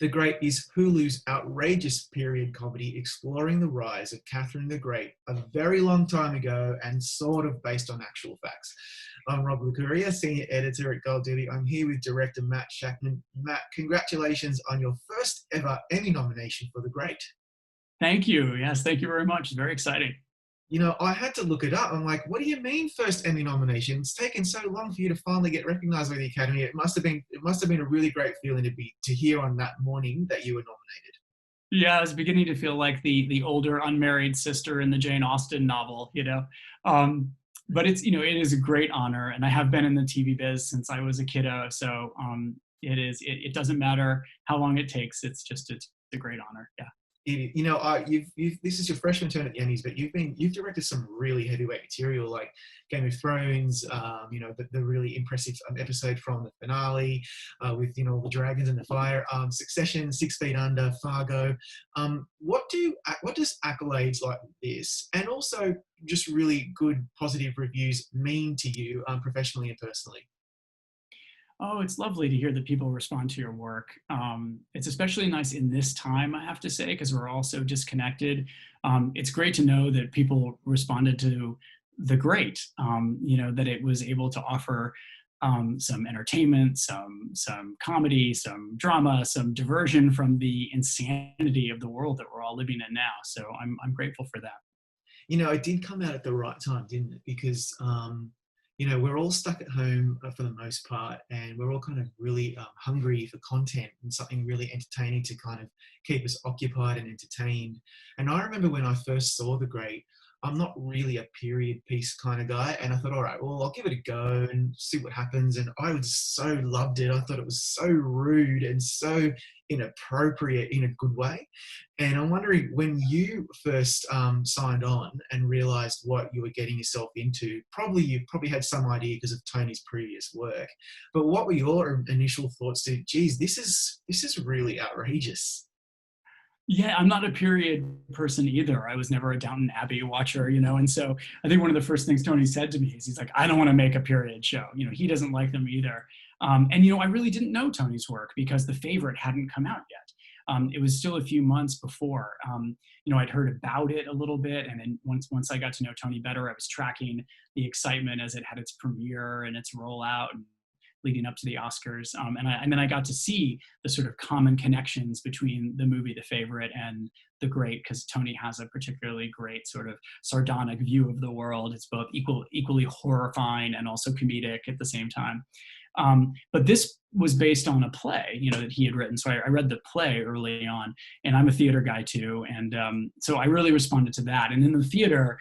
The Great is Hulu's outrageous period comedy exploring the rise of Catherine the Great a very long time ago and sort of based on actual facts. I'm Rob Licuria, Senior Editor at Gold Duty. I'm here with Director Matt Shakman. Matt, congratulations on your first ever Emmy nomination for The Great. Thank you. Yes, thank you very much. It's very exciting. You know, I had to look it up. I'm like, what do you mean first Emmy nomination? It's taken so long for you to finally get recognized by the Academy. It must have been a really great feeling to hear on that morning that you were nominated. Yeah, I was beginning to feel like the older unmarried sister in the Jane Austen novel, Um, but it is a great honor, and I have been in the TV biz since I was a kiddo. So it doesn't matter how long it takes. It's a great honor. Yeah. This is your freshman turn at the Emmys, but you've directed some really heavyweight material like Game of Thrones, the really impressive episode from the finale with the dragons and the fire, Succession, 6 Feet Under, Fargo. What does accolades like this and also just really good positive reviews mean to you professionally and personally? Oh, it's lovely to hear that people respond to your work. It's especially nice in this time, I have to say, because we're all so disconnected. It's great to know that people responded to The Great, that it was able to offer some entertainment, some comedy, some drama, some diversion from the insanity of the world that we're all living in now. So I'm grateful for that. It did come out at the right time, didn't it? Because we're all stuck at home for the most part, and we're all kind of really hungry for content and something really entertaining to kind of keep us occupied and entertained. And I remember when I first saw The Great, I'm not really a period piece kind of guy, and I thought, all right, well, I'll give it a go and see what happens. And I just so loved it. I thought it was so rude and so inappropriate in a good way. And I'm wondering, when you first signed on and realised what you were getting yourself into, you probably had some idea because of Tony's previous work. But what were your initial thoughts to, geez, this is really outrageous? Yeah, I'm not a period person either. I was never a Downton Abbey watcher, and so I think one of the first things Tony said to me is he's like, I don't want to make a period show. He doesn't like them either. I really didn't know Tony's work because The Favorite hadn't come out yet. It was still a few months before. I'd heard about it a little bit, and then once I got to know Tony better, I was tracking the excitement as it had its premiere and its rollout, and leading up to the Oscars. And then I got to see the sort of common connections between the movie The Favorite and The Great, because Tony has a particularly great sort of sardonic view of the world. It's both equally horrifying and also comedic at the same time. But this was based on a play, that he had written. So I read the play early on, and I'm a theater guy too. And so I really responded to that. And in the theater,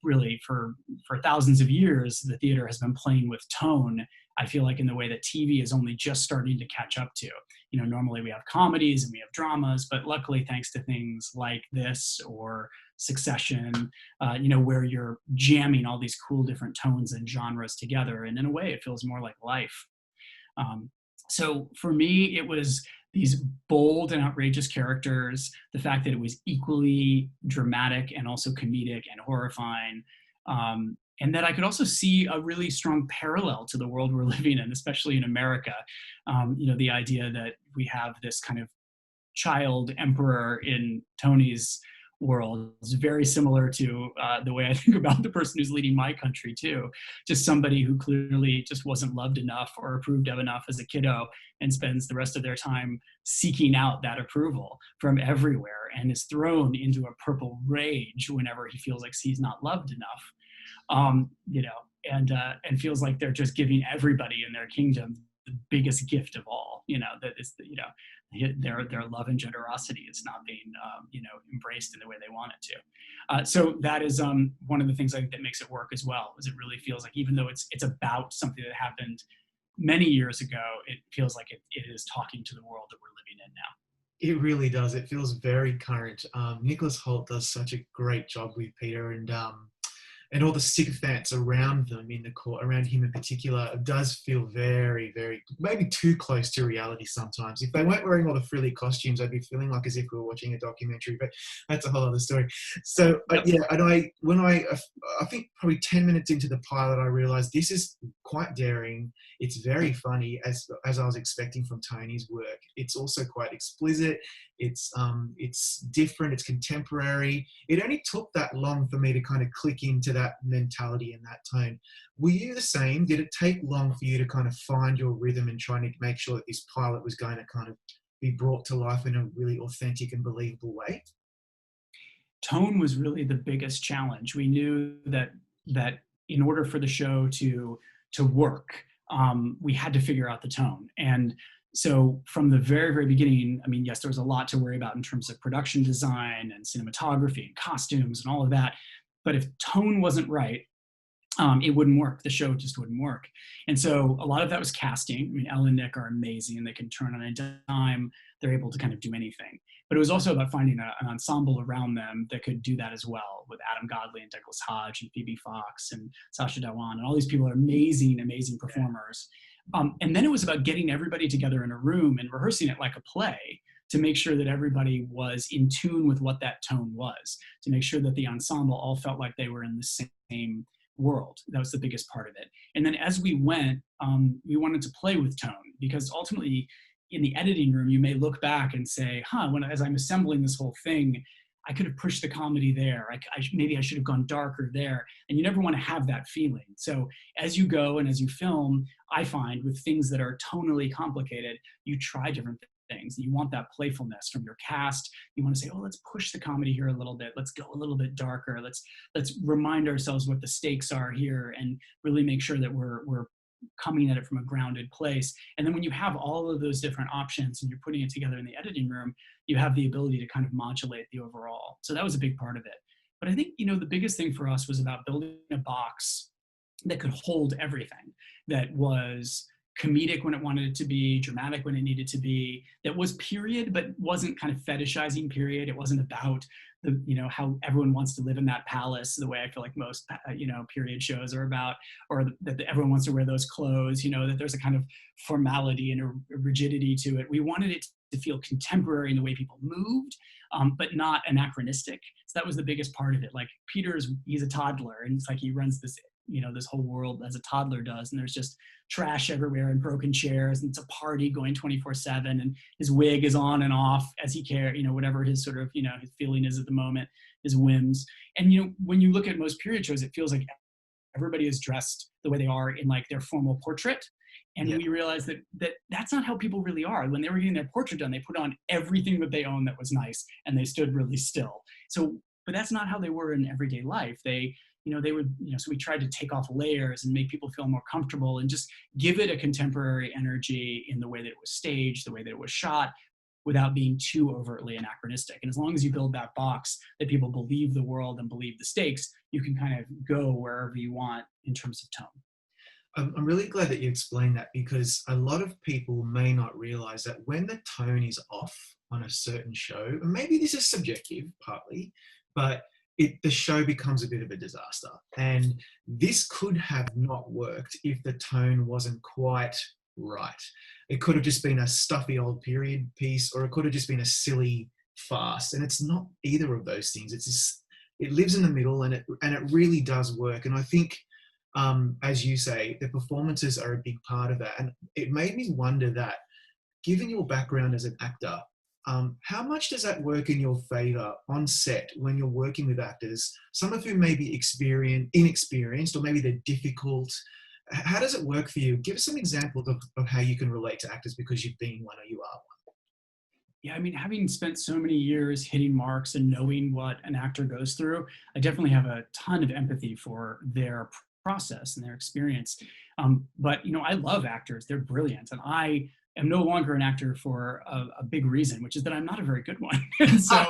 really for thousands of years, the theater has been playing with tone, I feel like, in the way that TV is only just starting to catch up to. Normally we have comedies and we have dramas, but luckily, thanks to things like this or Succession, where you're jamming all these cool different tones and genres together. And in a way, it feels more like life. So for me, it was these bold and outrageous characters, the fact that it was equally dramatic and also comedic and horrifying, and that I could also see a really strong parallel to the world we're living in, especially in America. The idea that we have this kind of child emperor in Tony's world is very similar to the way I think about the person who's leading my country too. Just somebody who clearly just wasn't loved enough or approved of enough as a kiddo, and spends the rest of their time seeking out that approval from everywhere, and is thrown into a purple rage whenever he feels like he's not loved enough. And feels like they're just giving everybody in their kingdom the biggest gift of all, that is, their love and generosity is not being, embraced in the way they want it to. So that is one of the things I think that makes it work as well, is it really feels like, even though it's about something that happened many years ago, it feels like it is talking to the world that we're living in now. It really does. It feels very current. Nicholas Hoult does such a great job with Peter, and and all the sycophants around them in the court, around him in particular, does feel very, very, maybe too close to reality sometimes. If they weren't wearing all the frilly costumes, I'd be feeling like as if we were watching a documentary, but that's a whole other story. So yeah, and I think probably 10 minutes into the pilot, I realized this is quite daring. It's very funny, as I was expecting from Tony's work. It's also quite explicit. It's different. It's contemporary. It only took that long for me to kind of click into that mentality and that tone. Were you the same? Did it take long for you to kind of find your rhythm and trying to make sure that this pilot was going to kind of be brought to life in a really authentic and believable way? Tone was really the biggest challenge. We knew that in order for the show to work, we had to figure out the tone. And so from the very, very beginning, I mean, yes, there was a lot to worry about in terms of production design and cinematography and costumes and all of that. But if tone wasn't right, it wouldn't work. The show just wouldn't work. And so a lot of that was casting. I mean, Elle and Nick are amazing, and they can turn on a dime. They're able to kind of do anything. But it was also about finding an ensemble around them that could do that as well, with Adam Godley and Douglas Hodge and Phoebe Fox and Sacha Dhawan, and all these people are amazing, amazing performers. And then it was about getting everybody together in a room and rehearsing it like a play to make sure that everybody was in tune with what that tone was, to make sure that the ensemble all felt like they were in the same world. That was the biggest part of it. And then as we went, we wanted to play with tone, because ultimately in the editing room, you may look back and say, as I'm assembling this whole thing, I could have pushed the comedy there. Maybe I should have gone darker there. And you never want to have that feeling. So as you go and as you film, I find with things that are tonally complicated, you try different things. You want that playfulness from your cast. You want to say, oh, let's push the comedy here a little bit. Let's go a little bit darker. Let's remind ourselves what the stakes are here and really make sure that we're coming at it from a grounded place. And then when you have all of those different options and you're putting it together in the editing room, you have the ability to kind of modulate the overall. So that was a big part of it. But I think, the biggest thing for us was about building a box that could hold everything, that was comedic when it wanted it to be, dramatic when it needed to be, that was period, but wasn't kind of fetishizing period. It wasn't about how everyone wants to live in that palace, the way I feel like most, period shows are about, or that everyone wants to wear those clothes, that there's a kind of formality and a rigidity to it. We wanted it to feel contemporary in the way people moved, but not anachronistic. So that was the biggest part of it. Like he's a toddler, and it's like he runs this this whole world as a toddler does, and there's just trash everywhere and broken chairs, and it's a party going 24/7, and his wig is on and off as he whatever his sort of his feeling is at the moment, his whims. And when you look at most period shows, it feels like everybody is dressed the way they are in like their formal portrait. And we realized that that's not how people really are. When they were getting their portrait done, they put on everything that they own that was nice, and they stood really still. But that's not how they were in everyday life. They would, so we tried to take off layers and make people feel more comfortable and just give it a contemporary energy in the way that it was staged, the way that it was shot, without being too overtly anachronistic. And as long as you build that box that people believe the world and believe the stakes, you can kind of go wherever you want in terms of tone. I'm really glad that you explained that, because a lot of people may not realize that when the tone is off on a certain show, and maybe this is subjective partly, but the show becomes a bit of a disaster. And this could have not worked if the tone wasn't quite right. It could have just been a stuffy old period piece, or it could have just been a silly farce. And it's not either of those things. It lives in the middle, and it really does work. And I think, as you say, the performances are a big part of that. And it made me wonder that, given your background as an actor, how much does that work in your favor on set when you're working with actors, some of whom may be inexperienced, or maybe they're difficult? How does it work for you? Give us some examples of how you can relate to actors because you've been one or you are one. Yeah, I mean, having spent so many years hitting marks and knowing what an actor goes through, I definitely have a ton of empathy for their process and their experience. But, I love actors. They're brilliant. And I am no longer an actor for a big reason, which is that I'm not a very good one. And so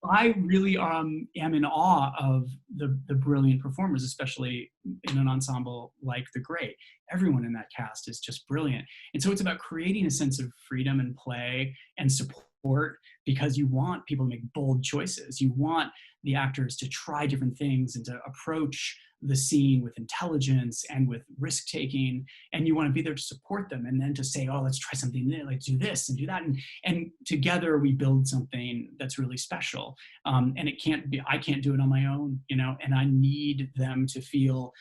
I really am in awe of the brilliant performers, especially in an ensemble like The Great. Everyone in that cast is just brilliant. And so it's about creating a sense of freedom and play and support support, because you want people to make bold choices. You want the actors to try different things and to approach the scene with intelligence and with risk taking, and you want to be there to support them, and then to say, oh, let's try something new, like do this and do that, and together we build something that's really special. And I can't do it on my own, and I need them to feel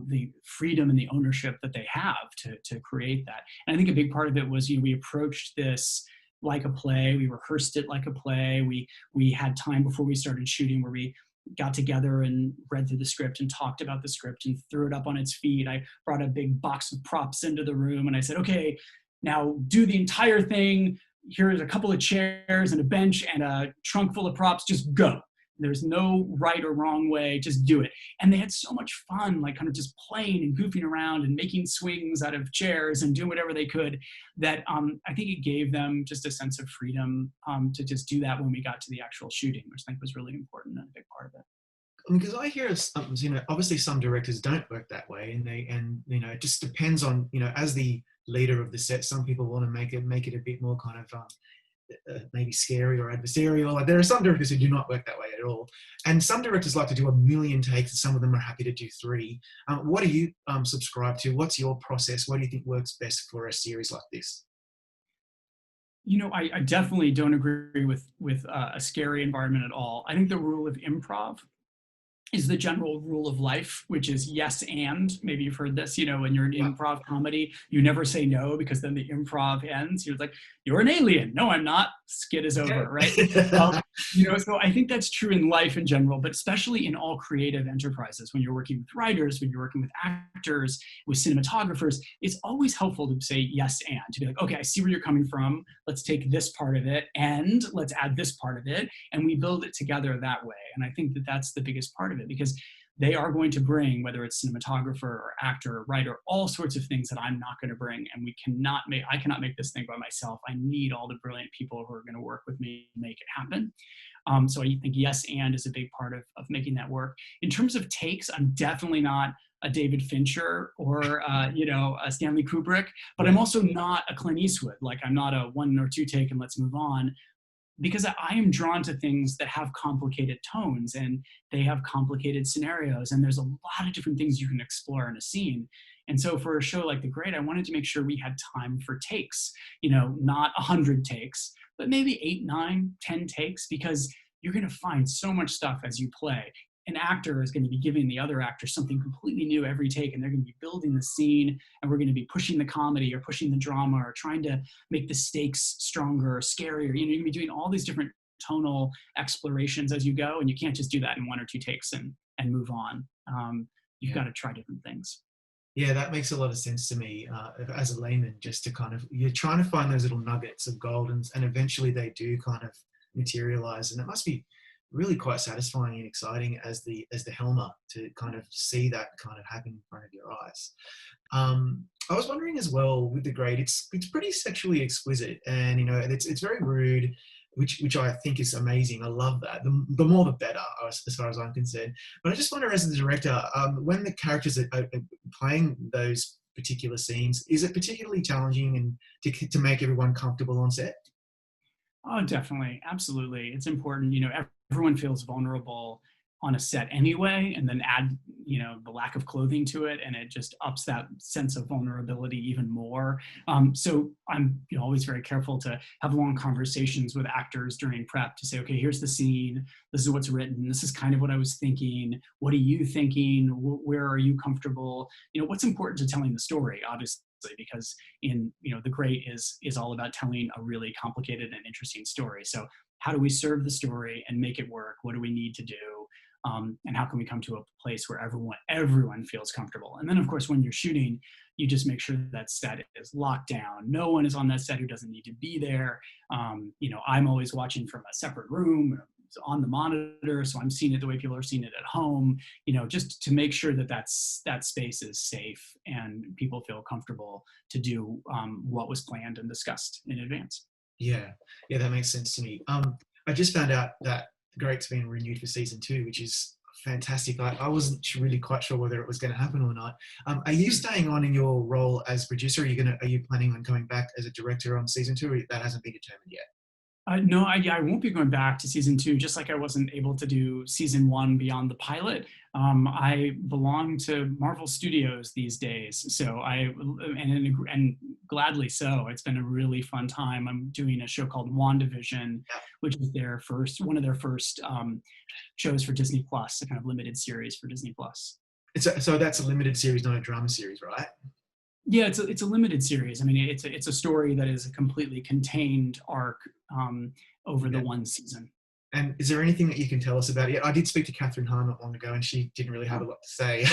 the freedom and the ownership that they have to create that. And I think a big part of it was, we approached this like a play. We rehearsed it like a play. We had time before we started shooting where we got together and read through the script and talked about the script and threw it up on its feet. I brought a big box of props into the room and I said, okay, now do the entire thing. Here's a couple of chairs and a bench and a trunk full of props. Just go. There's no right or wrong way, just do it. And they had so much fun, like kind of just playing and goofing around and making swings out of chairs and doing whatever they could, that I think it gave them just a sense of freedom to just do that when we got to the actual shooting, which I think was really important and a big part of it. Because I hear, obviously some directors don't work that way, and it just depends on, as the leader of the set, some people want to make it a bit more kind of maybe scary or adversarial. Like, there are some directors who do not work that way at all, and some directors like to do 1,000,000 takes, and some of them are happy to do 3. What do you subscribe to? What's your process? What do you think works best for a series like this? I definitely don't agree with a scary environment at all. I think the rule of improv is the general rule of life, which is yes and. Maybe you've heard this, when you're in improv comedy, you never say no, because then the improv ends. You're like, you're an alien. No, I'm not. Skit is over, right? So I think that's true in life in general, but especially in all creative enterprises. When you're working with writers, when you're working with actors, with cinematographers, it's always helpful to say yes and, to be like, okay, I see where you're coming from. Let's take this part of it and let's add this part of it. And we build it together that way. And I think that that's the biggest part of it, because they are going to bring, whether it's cinematographer or actor or writer, all sorts of things that I'm not going to bring. And I cannot make this thing by myself. I need all the brilliant people who are going to work with me to make it happen. So I think yes and is a big part of making that work. In terms of takes, I'm definitely not a David Fincher or a Stanley Kubrick, but I'm also not a Clint Eastwood. Like, I'm not a 1 or 2 take and let's move on, because I am drawn to things that have complicated tones and they have complicated scenarios, and there's a lot of different things you can explore in a scene. And so for a show like The Great, I wanted to make sure we had time for takes, not 100 takes, but maybe 8, 9, 10 takes, because you're going to find so much stuff as you play. An actor is going to be giving the other actor something completely new every take, and they're going to be building the scene, and we're going to be pushing the comedy or pushing the drama or trying to make the stakes stronger or scarier. You're going to be doing all these different tonal explorations as you go, and you can't just do that in 1 or 2 takes and move on. You've got to try different things. Yeah, that makes a lot of sense to me as a layman, just to you're trying to find those little nuggets of gold, and eventually they do kind of materialize, and it must be really quite satisfying and exciting as the helmer to kind of see that kind of happen in front of your eyes. I was wondering as well, with The Great, it's pretty sexually explicit, and it's very rude, which I think is amazing. I love that. The more the better, as far as I'm concerned. But I just wonder, as a director, when the characters are playing those particular scenes, is it particularly challenging and to make everyone comfortable on set? Oh, definitely. Absolutely. It's important. Everyone feels vulnerable on a set anyway, and then add, the lack of clothing to it, and it just ups that sense of vulnerability even more. So I'm always very careful to have long conversations with actors during prep to say, okay, here's the scene. This is what's written. This is kind of what I was thinking. What are you thinking? Where are you comfortable? What's important to telling the story, obviously, because The Great is all about telling a really complicated and interesting story. So how do we serve the story and make it work? What do we need to do? And how can we come to a place where everyone feels comfortable? And then, of course, when you're shooting, you just make sure that set is locked down. No one is on that set who doesn't need to be there. I'm always watching from a separate room on the monitor, so I'm seeing it the way people are seeing it at home, just to make sure that that space is safe and people feel comfortable to do what was planned and discussed in advance. Yeah, that makes sense to me. I just found out that The Great's been renewed for season 2, which is fantastic. I wasn't really quite sure whether it was going to happen or not. Are you staying on in your role as producer? Are you planning on coming back as a director on season 2, or that hasn't been determined yet? No, I won't be going back to season 2, just like I wasn't able to do season 1 beyond the pilot. I belong to Marvel Studios these days, so and gladly so. It's been a really fun time. I'm doing a show called WandaVision, which is one of their first shows for Disney Plus, a kind of limited series for Disney Plus. So that's a limited series, not a drama series, right? Yeah, it's a limited series. I mean, it's a story that is a completely contained arc over the one season. And is there anything that you can tell us about it? I did speak to Catherine Hahn not long ago, and she didn't really have a lot to say.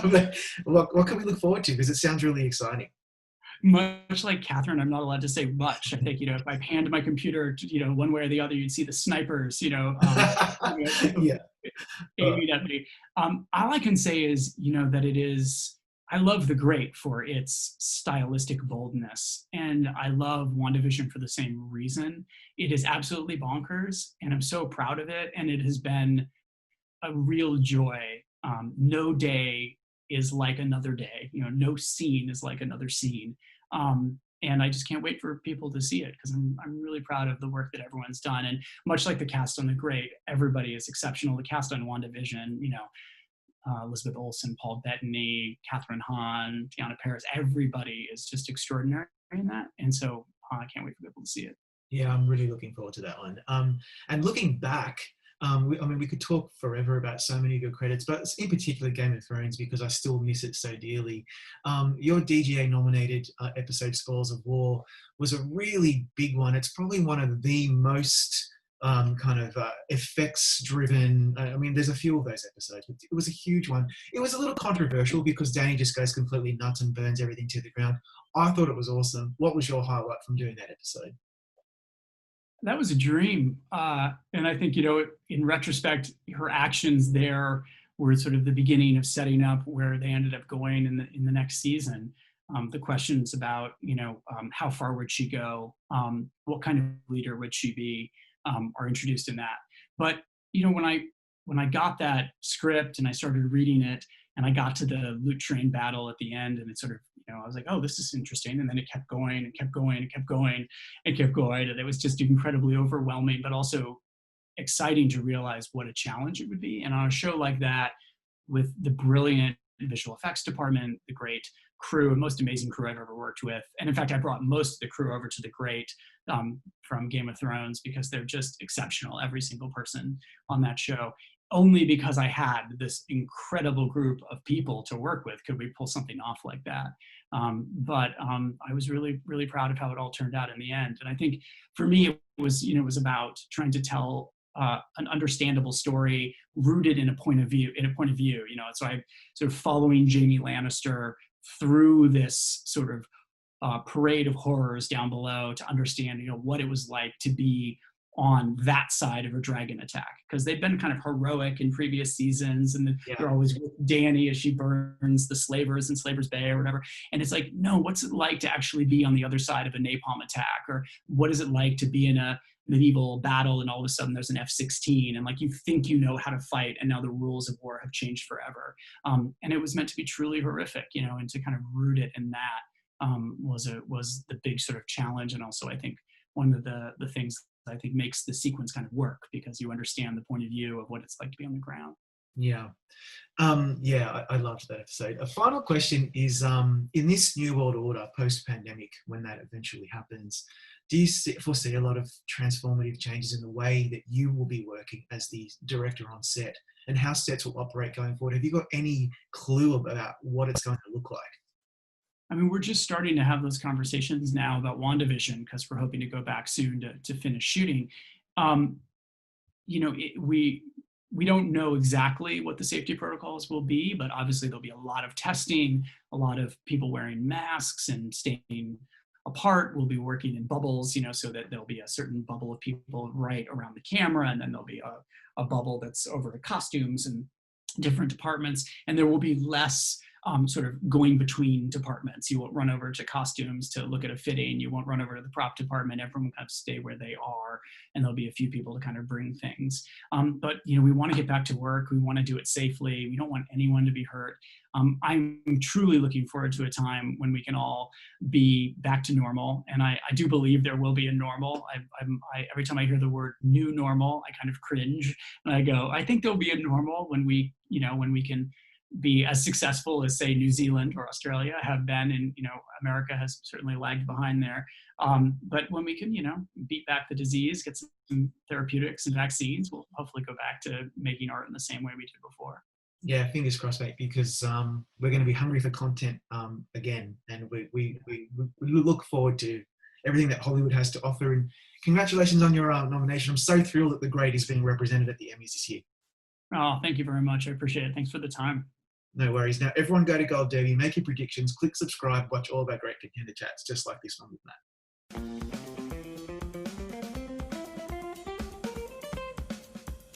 But what can we look forward to? Because it sounds really exciting. Much like Catherine, I'm not allowed to say much. I think, if I panned my computer, one way or the other, you'd see the snipers, Yeah. aiming at me. All I can say is, that it is. I love The Great for its stylistic boldness, and I love WandaVision for the same reason. It is absolutely bonkers, and I'm so proud of it, and it has been a real joy. No day is like another day. No scene is like another scene. And I just can't wait for people to see it, because I'm really proud of the work that everyone's done. And much like the cast on The Great, everybody is exceptional. The cast on WandaVision, Elizabeth Olsen, Paul Bettany, Catherine Hahn, Tiana Paris, everybody is just extraordinary in that. And so I can't wait for people to see it. Yeah, I'm really looking forward to that one. And looking back, we could talk forever about so many of your credits, but in particular Game of Thrones, because I still miss it so dearly. Your DGA-nominated episode, Spoils of War, was a really big one. It's probably one of the most effects driven. There's a few of those episodes, but it was a huge one. It was a little controversial because Danny just goes completely nuts and burns everything to the ground. I thought it was awesome. What was your highlight from doing that episode? That was a dream. And I think, in retrospect, her actions there were sort of the beginning of setting up where they ended up going in the next season. The questions about, how far would she go? What kind of leader would she be? Are introduced in that. But when I got that script and I started reading it, and I got to the loot train battle at the end, and it sort of, I was like, oh, this is interesting. And then it kept going and kept going and kept going and kept going. And it was just incredibly overwhelming, but also exciting to realize what a challenge it would be. And on a show like that, with the brilliant visual effects department, the great crew, most amazing crew I've ever worked with. And in fact, I brought most of the crew over to The Great from Game of Thrones, because they're just exceptional, every single person on that show. Only because I had this incredible group of people to work with could we pull something off like that. But I was really, really proud of how it all turned out in the end. And I think for me, it was about trying to tell an understandable story rooted in a point of view. So I sort of following Jaime Lannister through this sort of parade of horrors down below to understand, what it was like to be on that side of a dragon attack, because they've been kind of heroic in previous seasons, and they're always with Dany as she burns the slavers in Slaver's Bay or whatever. And it's like, no, what's it like to actually be on the other side of a napalm attack? Or what is it like to be in a medieval battle and all of a sudden there's an F-16 and like you think you know how to fight and now the rules of war have changed forever. And it was meant to be truly horrific, and to kind of root it in that was the big sort of challenge. And also I think one of the things I think makes the sequence kind of work, because you understand the point of view of what it's like to be on the ground. Yeah. I loved that episode. A final question is, in this new world order, post-pandemic, when that eventually happens, do you foresee a lot of transformative changes in the way that you will be working as the director on set, and how sets will operate going forward? Have you got any clue about what it's going to look like? We're just starting to have those conversations now about WandaVision, because we're hoping to go back soon to finish shooting. We don't know exactly what the safety protocols will be, but obviously there'll be a lot of testing, a lot of people wearing masks and staying apart. We'll be working in bubbles, so that there'll be a certain bubble of people right around the camera, and then there'll be a bubble that's over the costumes and different departments, and there will be less sort of going between departments. You won't run over to costumes to look at a fitting. You won't run over to the prop department. Everyone will kind of stay where they are, and there'll be a few people to kind of bring things. But we want to get back to work. We want to do it safely. We don't want anyone to be hurt. I'm truly looking forward to a time when we can all be back to normal, and I do believe there will be a normal. Every time I hear the word new normal, I kind of cringe, and I go, I think there'll be a normal when we can be as successful as, say, New Zealand or Australia have been, and America has certainly lagged behind there. But when we can beat back the disease, get some therapeutics and vaccines, we'll hopefully go back to making art in the same way we did before. Yeah, fingers crossed, mate, because we're going to be hungry for content again, and we look forward to everything that Hollywood has to offer. And congratulations on your nomination. I'm so thrilled that The Great is being represented at the Emmys this year. Oh, thank you very much. I appreciate it. Thanks for the time. No worries. Now, everyone go to Gold Derby, make your predictions, click subscribe, watch all of our great contender chats, just like this one with Matt.